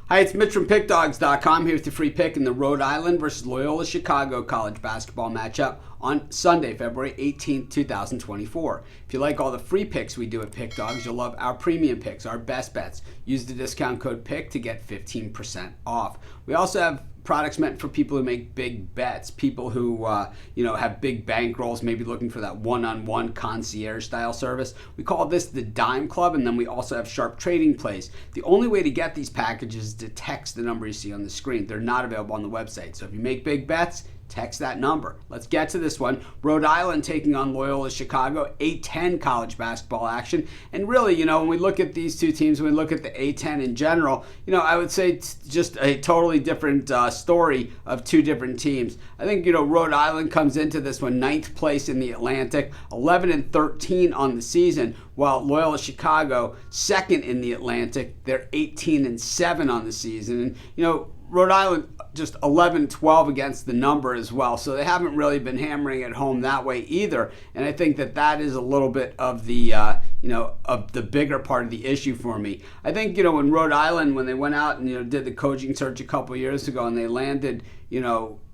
Hi, it's Mitch from Pickdawgz.com here with the free pick in the Rhode Island versus Loyola Chicago college basketball matchup on Sunday, February 18th, 2024. If you like all the free picks we do at Pickdawgz, you'll love our premium picks, our best bets. Use the discount code PICK to get 15% off. We also have products meant for people who make big bets, people who have big bankrolls, maybe looking for that one-on-one concierge style service. We call this the Dime Club, and then we also have sharp trading plays. The only way to get these packages is to text the number you see on the screen. They're not available on the website. So if you make big bets, text that number. Let's get to this one. Rhode Island taking on Loyola Chicago, A10 college basketball action. And really, when we look at these two teams, when we look at the A10 in general, I would say it's just a totally different story of two different teams. I think, Rhode Island comes into this one 9th place in the Atlantic, 11-13 on the season, while Loyola Chicago, 2nd in the Atlantic, they're 18-7 on the season. And, Rhode Island just 11-12 against the number as well, so they haven't really been hammering it home that way either. And I think that is a little bit of the of the bigger part of the issue for me. I think when Rhode Island, when they went out and did the coaching search a couple years ago and they landed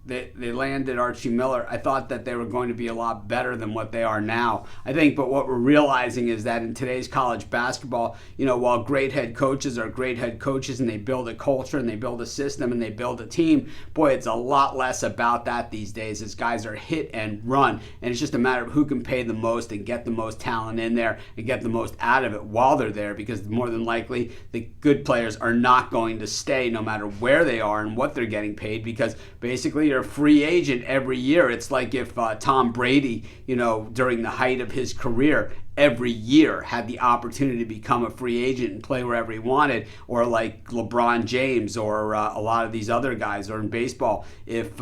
They landed Archie Miller, I thought that they were going to be a lot better than what they are now. I think, but what we're realizing is that in today's college basketball, while great head coaches are great head coaches and they build a culture and they build a system and they build a team, boy, it's a lot less about that these days as guys are hit and run. And it's just a matter of who can pay the most and get the most talent in there and get the most out of it while they're there, because more than likely the good players are not going to stay no matter where they are and what they're getting paid, because basically you're a free agent every year. It's like if Tom Brady, during the height of his career, every year had the opportunity to become a free agent and play wherever he wanted, or like LeBron James or a lot of these other guys, or in baseball, if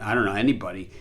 anybody,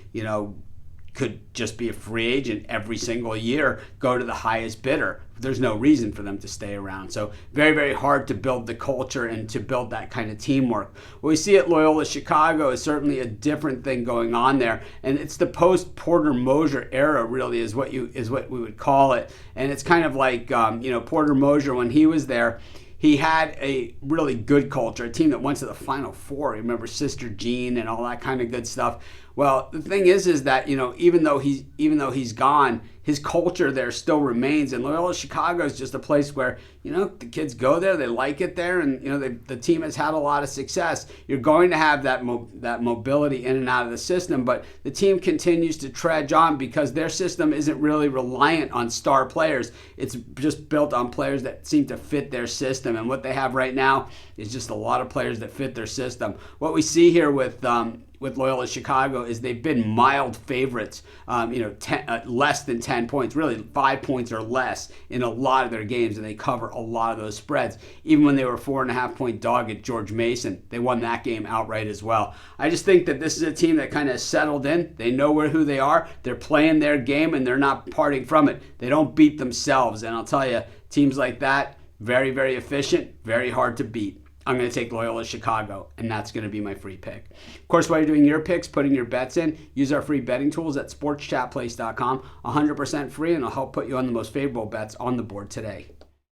could just be a free agent every single year, go to the highest bidder. There's no reason for them to stay around. So very, very hard to build the culture and to build that kind of teamwork. What we see at Loyola Chicago is certainly a different thing going on there, and it's the post-Porter Moser era, really, is what we would call it. And it's kind of like Porter Moser, when he was there, he had a really good culture, a team that went to the Final Four. Remember Sister Jean and all that kind of good stuff. Well, the thing is that even though he's gone, his culture there still remains. And Loyola Chicago is just a place where the kids go there, they like it there, and the team has had a lot of success. You're going to have that mobility in and out of the system, but the team continues to trudge on because their system isn't really reliant on star players. It's just built on players that seem to fit their system, and what they have right now is just a lot of players that fit their system. What we see here with Loyola Chicago is they've been mild favorites, less than 10 points, really 5 points or less in a lot of their games, and they cover a lot of those spreads. Even when they were 4.5-point dog at George Mason, they won that game outright as well. I just think that this is a team that kind of settled in. They know who they are. They're playing their game, and they're not parting from it. They don't beat themselves, and I'll tell you, teams like that, very, very efficient, very hard to beat. I'm going to take Loyola Chicago, and that's going to be my free pick. Of course, while you're doing your picks, putting your bets in, use our free betting tools at sportschatplace.com. 100% free, and it'll help put you on the most favorable bets on the board today.